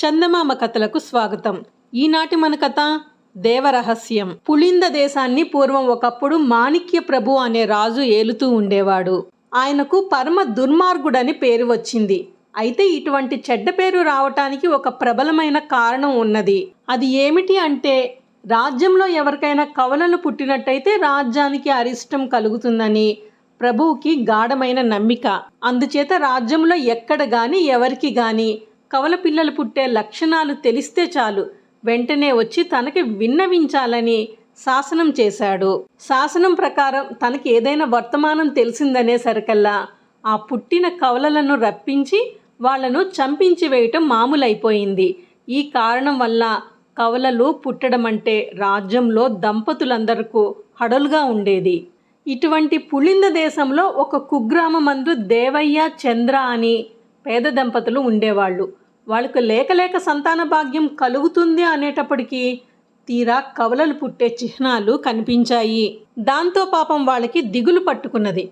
చందమామ కథలకు స్వాగతం. ఈనాటి మన కథ దేవరహస్యం. పులింద దేశాన్ని పూర్వం ఒకప్పుడు మాణిక్య ప్రభు అనే రాజు ఏలుతూ ఉండేవాడు. ఆయనకు పరమ దుర్మార్గుడని పేరు వచ్చింది. అయితే ఇటువంటి చెడ్డ పేరు రావటానికి ఒక ప్రబలమైన కారణం ఉన్నది. అది ఏమిటి అంటే, రాజ్యంలో ఎవరికైనా కవలలు పుట్టినట్టయితే రాజ్యానికి అరిష్టం కలుగుతుందని ప్రభువుకి గాఢమైన నమ్మిక. అందుచేత రాజ్యంలో ఎక్కడ గాని ఎవరికి గాని కవల పిల్లలు పుట్టే లక్షణాలు తెలిస్తే చాలు వెంటనే వచ్చి తనకి విన్నవించాలని శాసనం చేశాడు. శాసనం ప్రకారం తనకి ఏదైనా వర్తమానం తెలిసిందనే సరికల్లా ఆ పుట్టిన కవలలను రప్పించి వాళ్లను చంపించి వేయటం మామూలైపోయింది. ఈ కారణం వల్ల కవలలు పుట్టడం అంటే రాజ్యంలో దంపతులందరికీ హడలుగా ఉండేది. ఇటువంటి పులింద దేశంలో ఒక కుగ్రామమందు దేవయ్య, చంద్ర అని పేద దంపతులు ఉండేవాళ్ళు. వాళ్ళకు లేక సంతాన భాగ్యం కలుగుతుంది అనేటప్పటికీ తీరా కవలలు పుట్టే చిహ్నాలు కనిపించాయి. దాంతో పాపం వాళ్ళకి దిగులు పట్టుకున్నది.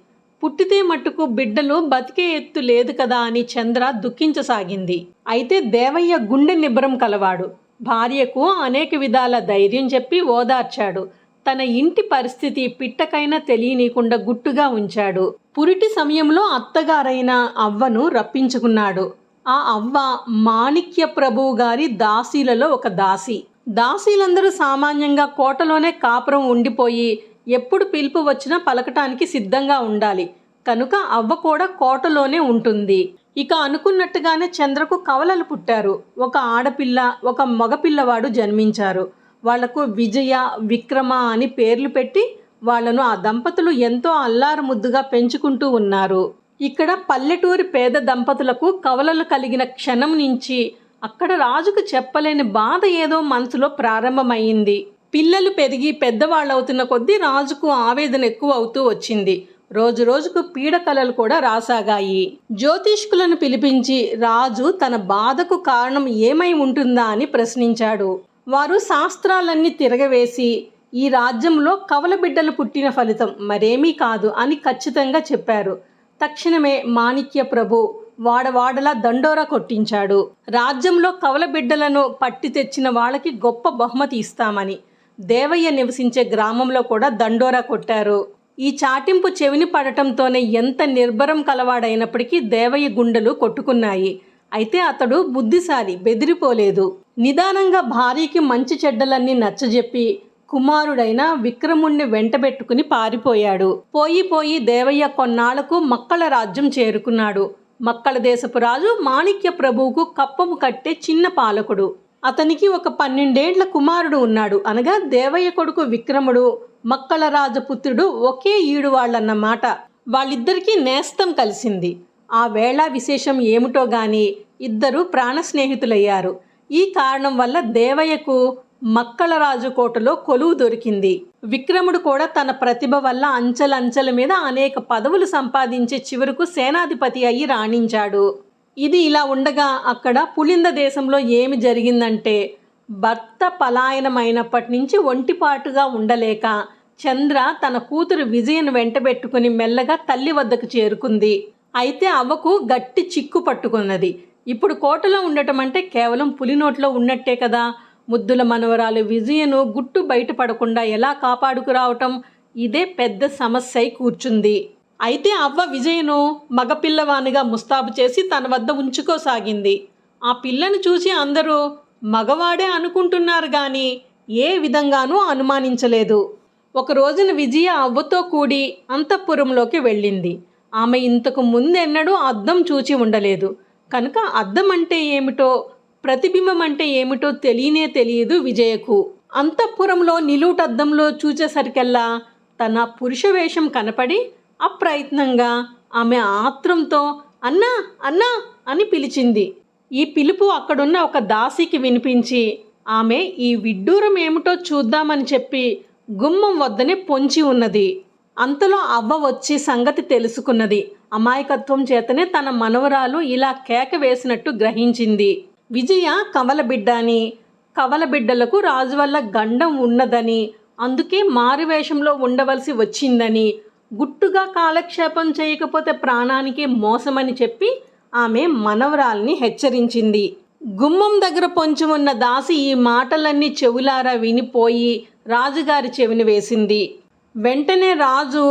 పుట్టితే మట్టుకు బిడ్డలు బతికే ఎత్తు లేదు కదా అని చంద్ర దుఃఖించసాగింది. అయితే దేవయ్య గుండె నిబ్బరం కలవాడు. భార్యకు అనేక విధాల ధైర్యం చెప్పి ఓదార్చాడు. తన ఇంటి పరిస్థితి పిట్టకైనా తెలియనీయకుండా గుట్టుగా ఉంచాడు. పురిటి సమయంలో అత్తగారైన అవ్వను రప్పించుకున్నాడు. ఆ అవ్వ మాణిక్య ప్రభువు గారి దాసీలలో ఒక దాసి. దాసీలందరూ సామాన్యంగా కోటలోనే కాపురం ఉండిపోయి ఎప్పుడు పిలుపు వచ్చినా పలకటానికి సిద్ధంగా ఉండాలి. కనుక అవ్వ కూడా కోటలోనే ఉంటుంది. ఇక అనుకున్నట్టుగానే చంద్రకు కవలలు పుట్టారు. ఒక ఆడపిల్ల, ఒక మగపిల్లవాడు జన్మించారు. వాళ్లకు విజయ, విక్రమ అని పేర్లు పెట్టి వాళ్లను ఆ దంపతులు ఎంతో అల్లారు ముద్దుగా పెంచుకుంటూ ఉన్నారు. ఇక్కడ పల్లెటూరి పేద దంపతులకు కవలలు కలిగిన క్షణం నుంచి అక్కడ రాజుకు చెప్పలేని బాధ ఏదో మనసులో ప్రారంభమైంది. పిల్లలు పెరిగి పెద్దవాళ్ళవుతున్న కొద్దీ రాజుకు ఆవేదన ఎక్కువ అవుతూ వచ్చింది. రోజు రోజుకు పీడకలలు కూడా రాసాగాయి. జ్యోతిష్కులను పిలిపించి రాజు తన బాధకు కారణం ఏమై ఉంటుందా అని ప్రశ్నించాడు. వారు శాస్త్రాలన్నీ తిరగవేసి ఈ రాజ్యంలో కవల బిడ్డలు పుట్టిన ఫలితం మరేమీ కాదు అని ఖచ్చితంగా చెప్పారు. తక్షణమే మాణిక్య ప్రభు వాడవాడలా దండోరా కొట్టించాడు. రాజ్యంలో కవల బిడ్డలను పట్టి తెచ్చిన వాళ్ళకి గొప్ప బహుమతి ఇస్తామని. దేవయ్య నివసించే గ్రామంలో కూడా దండోరా కొట్టారు. ఈ చాటింపు చెవిని పడటంతోనే ఎంత నిర్భరం కలవాడైనప్పటికీ దేవయ్య గుండెలు కొట్టుకున్నాయి. అయితే అతడు బుద్ధిశాలి, బెదిరిపోలేదు. నిదానంగా భార్యకి మంచి చెడ్డలన్నీ నచ్చజెప్పి కుమారుడైన విక్రముణ్ణి వెంటబెట్టుకుని పారిపోయాడు. పోయి దేవయ్య కొన్నాళ్లకు మక్కళ రాజ్యం చేరుకున్నాడు. మక్కళ దేశపు రాజు మాణిక్య ప్రభువుకు కప్పము కట్టే చిన్న పాలకుడు. అతనికి ఒక 12 ఏళ్ల కుమారుడు ఉన్నాడు. అనగా దేవయ్య కొడుకు విక్రముడు మక్కళ రాజపుత్రుడు ఒకే ఈడు వాళ్ళన్నమాట. వాళ్ళిద్దరికీ నేస్తం కలిసింది. ఆ వేళ విశేషం ఏమిటో గాని ఇద్దరు ప్రాణ స్నేహితులయ్యారు. ఈ కారణం వల్ల దేవయ్యకు మక్కళరాజు కోటలో కొలువు దొరికింది. విక్రముడు కూడా తన ప్రతిభ వల్ల అంచెలంచెల మీద అనేక పదవులు సంపాదించే చివరకు సేనాధిపతి అయ్యి రాణించాడు. ఇది ఇలా ఉండగా అక్కడ పులింద దేశంలో ఏమి జరిగిందంటే, భర్త పలాయనమైనప్పటి నుంచి ఒంటిపాటుగా ఉండలేక చంద్ర తన కూతురు విజయను వెంటబెట్టుకుని మెల్లగా తల్లి వద్దకు చేరుకుంది. అయితే అవ్వకు గట్టి చిక్కు పట్టుకున్నది. ఇప్పుడు కోటలో ఉండటం అంటే కేవలం పులినోట్లో ఉన్నట్టే కదా. ముద్దుల మనవరాలు విజయను గుట్టు బయటపడకుండా ఎలా కాపాడుకురావటం, ఇదే పెద్ద సమస్య అయి కూర్చుంది. అయితే అవ్వ విజయను మగపిల్లవానిగా ముస్తాబు చేసి తన వద్ద ఉంచుకోసాగింది. ఆ పిల్లను చూసి అందరూ మగవాడే అనుకుంటున్నారు కానీ ఏ విధంగానూ అనుమానించలేదు. ఒక రోజున విజయ అవ్వతో కూడి అంతఃపురంలోకి వెళ్ళింది. ఆమె ఇంతకు ముందెన్నడూ అద్దం చూచి ఉండలేదు. కనుక అద్దం అంటే ఏమిటో, ప్రతిబింబం అంటే ఏమిటో తెలియదు విజయకు. అంతఃపురంలో నిలువుటద్దంలో చూచేసరికల్లా తన పురుష వేషం కనపడి అప్రయత్నంగా ఆమె ఆత్రంతో అన్నా అన్నా అని పిలిచింది. ఈ పిలుపు అక్కడున్న ఒక దాసికి వినిపించి ఆమె ఈ విడ్డూరం ఏమిటో చూద్దామని చెప్పి గుమ్మం వద్దనే పొంచి ఉన్నది. అంతలో అవ్వ వచ్చి సంగతి తెలుసుకున్నది. అమాయకత్వం చేతనే తన మనవరాలు ఇలా కేక వేసినట్టు గ్రహించింది. విజయ కవల బిడ్డ అని, కవల బిడ్డలకు రాజు వల్ల గండం ఉన్నదని, అందుకే మారువేషంలో ఉండవలసి వచ్చిందని, గుట్టుగా కాలక్షేపం చేయకపోతే ప్రాణానికి మోసమని చెప్పి ఆమె మనవరాల్ని హెచ్చరించింది. గుమ్మం దగ్గర పొంచి ఉన్న దాసి ఈ మాటలన్నీ చెవులారా వినిపోయి రాజుగారి చెవిని వేసింది. వెంటనే రాజు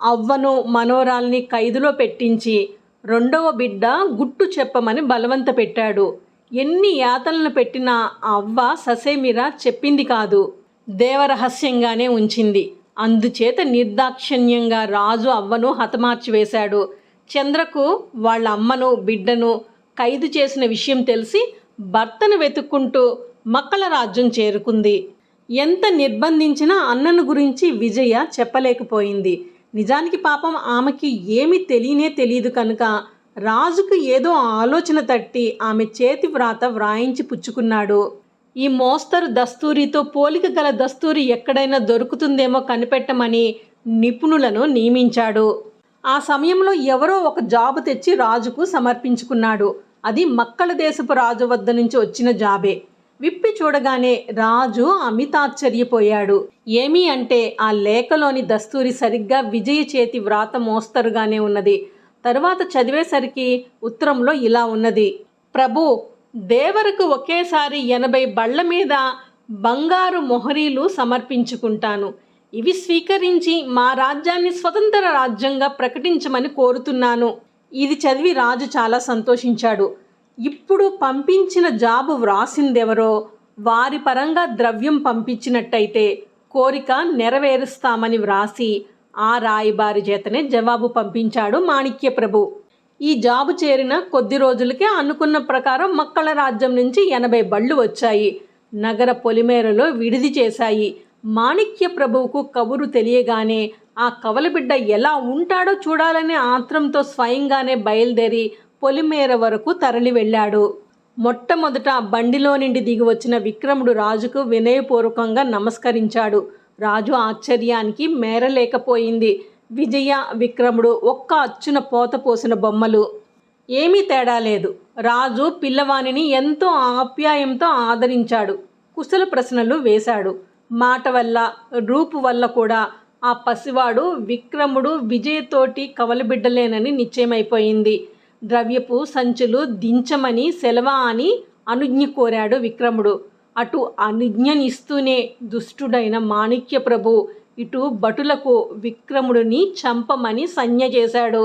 అవ్వను మనోరాల్ని ఖైదులో పెట్టించి రెండవ బిడ్డ గుట్టు చెప్పమని బలవంత పెట్టాడు. ఎన్ని యాతనలు పెట్టినా అవ్వ ససేమిరా చెప్పింది కాదు, దేవరహస్యంగానే ఉంచింది. అందుచేత నిర్దాక్షిణ్యంగా రాజు అవ్వను హతమార్చి వేశాడు. చంద్రకు వాళ్ళ అమ్మను బిడ్డను ఖైదు చేసిన విషయం తెలిసి భర్తను వెతుక్కుంటూ మక్కల రాజ్యం చేరుకుంది. ఎంత నిర్బంధించినా అన్నను గురించి విజయ చెప్పలేకపోయింది. నిజానికి పాపం ఆమెకి ఏమీ తెలియదు కనుక రాజుకు ఏదో ఆలోచన తట్టి ఆమె చేతి వ్రాత వ్రాయించి పుచ్చుకున్నాడు. ఈ మోస్తరు దస్తూరితో పోలిక గల దస్తూరి ఎక్కడైనా దొరుకుతుందేమో కనిపెట్టమని నిపుణులను నియమించాడు. ఆ సమయంలో ఎవరో ఒక జాబు తెచ్చి రాజుకు సమర్పించుకున్నాడు. అది మక్కల దేశపు రాజు వద్ద నుంచి వచ్చిన జాబే. విప్పి చూడగానే రాజు అమితాశ్చర్యపోయాడు. ఏమీ అంటే ఆ లేఖలోని దస్తూరి సరిగ్గా విజయ చేతి వ్రాత మోస్తరుగానే ఉన్నది. తరువాత చదివేసరికి ఉత్తరంలో ఇలా ఉన్నది: ప్రభు, దేవరకు ఒకేసారి 80 బళ్ళ మీద బంగారు మొహరీలు సమర్పించుకుంటాను. ఇవి స్వీకరించి మా రాజ్యాన్ని స్వతంత్ర రాజ్యంగా ప్రకటించమని కోరుతున్నాను. ఇది చదివి రాజు చాలా సంతోషించాడు. ఇప్పుడు పంపించిన జాబు వ్రాసిందెవరో వారి పరంగా ద్రవ్యం పంపించినట్టయితే కోరిక నెరవేరుస్తామని వ్రాసి ఆ రాయబారి చేతనే జవాబు పంపించాడు మాణిక్య ప్రభు. ఈ జాబు చేరిన కొద్ది రోజులకే అనుకున్న ప్రకారం మక్కల రాజ్యం నుంచి 80 బళ్ళు వచ్చాయి. నగర పొలిమేరలో విడిది చేశాయి. మాణిక్య ప్రభువుకు కబురు తెలియగానే ఆ కవలబిడ్డ ఎలా ఉంటాడో చూడాలనే ఆత్రంతో స్వయంగానే బయలుదేరి పొలిమేర వరకు తరలి వెళ్ళాడు. మొట్టమొదట బండిలో నుండి దిగి వచ్చిన విక్రముడు రాజుకు వినయపూర్వకంగా నమస్కరించాడు. రాజు ఆశ్చర్యానికి మేరలేకపోయింది. విజయ, విక్రముడు ఒక్క అచ్చున పోత పోసిన బొమ్మలు. ఏమీ తేడా లేదు. రాజు పిల్లవానిని ఎంతో ఆప్యాయంతో ఆదరించాడు. కుశల ప్రశ్నలు వేశాడు. మాట వల్ల రూపు వల్ల కూడా ఆ పసివాడు విక్రముడు విజయతోటి కవలబిడ్డలేనని నిశ్చయమైపోయింది. ద్రవ్యపు సంచులు దించమని సెలవా అని అనుజ్ఞ కోరాడు విక్రముడు. అటు అనుజ్ఞనిస్తూనే దుష్టుడైన మాణిక్య ప్రభు ఇటు భటులకు విక్రముడిని చంపమని సంజ్ఞ చేశాడు.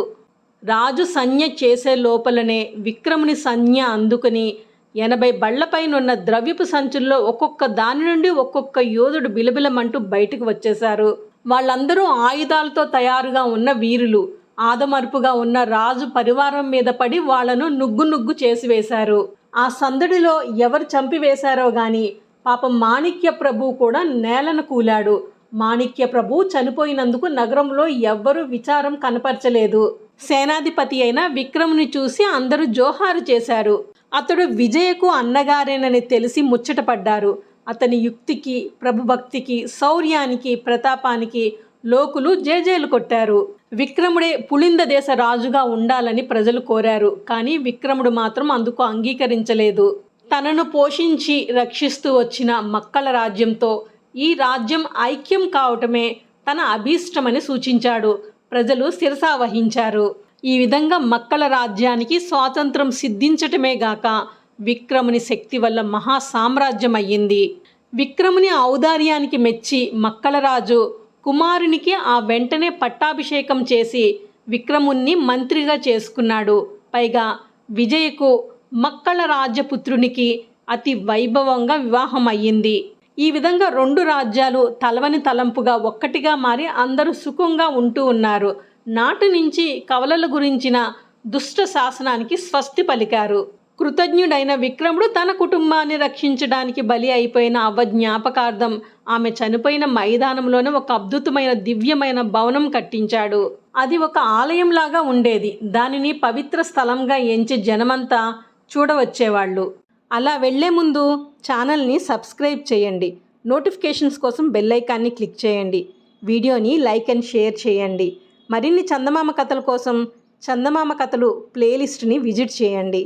రాజు సంజ్ఞ చేసే లోపలనే విక్రముని సంజ్ఞ అందుకుని 80 బళ్లపైనున్న ద్రవ్యపు సంచుల్లో ఒక్కొక్క దాని నుండి ఒక్కొక్క యోధుడు బిలబిలమంటూ బయటకు వచ్చేశారు. వాళ్ళందరూ ఆయుధాలతో తయారుగా ఉన్న వీరులు. ఆదమర్పుగా ఉన్న రాజు పరివారం మీద పడి వాళ్లను నుగ్గు చేసివేశారు. ఆ సందడిలో ఎవరు చంపివేశారో గాని పాపం మాణిక్య ప్రభు కూడా నేలను కూలాడు. మాణిక్య ప్రభు చనిపోయినందుకు నగరంలో ఎవ్వరూ విచారం కనపరచలేదు. సేనాధిపతి అయిన విక్రముని చూసి అందరూ జోహారు చేశారు. అతడు విజయకు అన్నగారేనని తెలిసి ముచ్చటపడ్డారు. అతని యుక్తికి, ప్రభుభక్తికి, శౌర్యానికి, ప్రతాపానికి లోకులు జేజేలు కొట్టారు. విక్రముడే పులింద దేశ రాజుగా ఉండాలని ప్రజలు కోరారు. కానీ విక్రముడు మాత్రం అందుకు అంగీకరించలేదు. తనను పోషించి రక్షిస్తూ వచ్చిన మక్కల రాజ్యంతో ఈ రాజ్యం ఐక్యం కావటమే తన అభీష్టమని సూచించాడు. ప్రజలు శిరసావహించారు. ఈ విధంగా మక్కల రాజ్యానికి స్వాతంత్రం సిద్ధించటమే గాక విక్రముని శక్తి వల్ల మహా సామ్రాజ్యం అయ్యింది. విక్రముని ఔదార్యానికి మెచ్చి మక్కల రాజు కుమారునికి ఆ వెంటనే పట్టాభిషేకం చేసి విక్రముణ్ణి మంత్రిగా చేసుకున్నాడు. పైగా విజయకు మక్కల రాజ్యపుత్రునికి అతి వైభవంగా వివాహం అయ్యింది. ఈ విధంగా 2 రాజ్యాలు తలవని తలంపుగా ఒక్కటిగా మారి అందరూ సుఖంగా ఉంటూ ఉన్నారు. నాటి నుంచి కవలల గురించిన దుష్ట శాసనానికి స్వస్తి పలికారు. కృతజ్ఞుడైన విక్రముడు తన కుటుంబాన్ని రక్షించడానికి బలి అయిపోయిన అవ్వ జ్ఞాపకార్థం ఆమె చనిపోయిన మైదానంలోనే ఒక అద్భుతమైన దివ్యమైన భవనం కట్టించాడు. అది ఒక ఆలయంలాగా ఉండేది. దానిని పవిత్ర స్థలంగా ఎంచి జనమంతా చూడవచ్చేవాళ్ళు. అలా వెళ్లే ముందు ఛానల్ని సబ్స్క్రైబ్ చేయండి. నోటిఫికేషన్స్ కోసం బెల్ ఐకాన్ని క్లిక్ చేయండి. వీడియోని లైక్ అండ్ షేర్ చేయండి. మరిన్ని చందమామ కథల కోసం చందమామ కథలు ప్లేలిస్ట్ని విజిట్ చేయండి.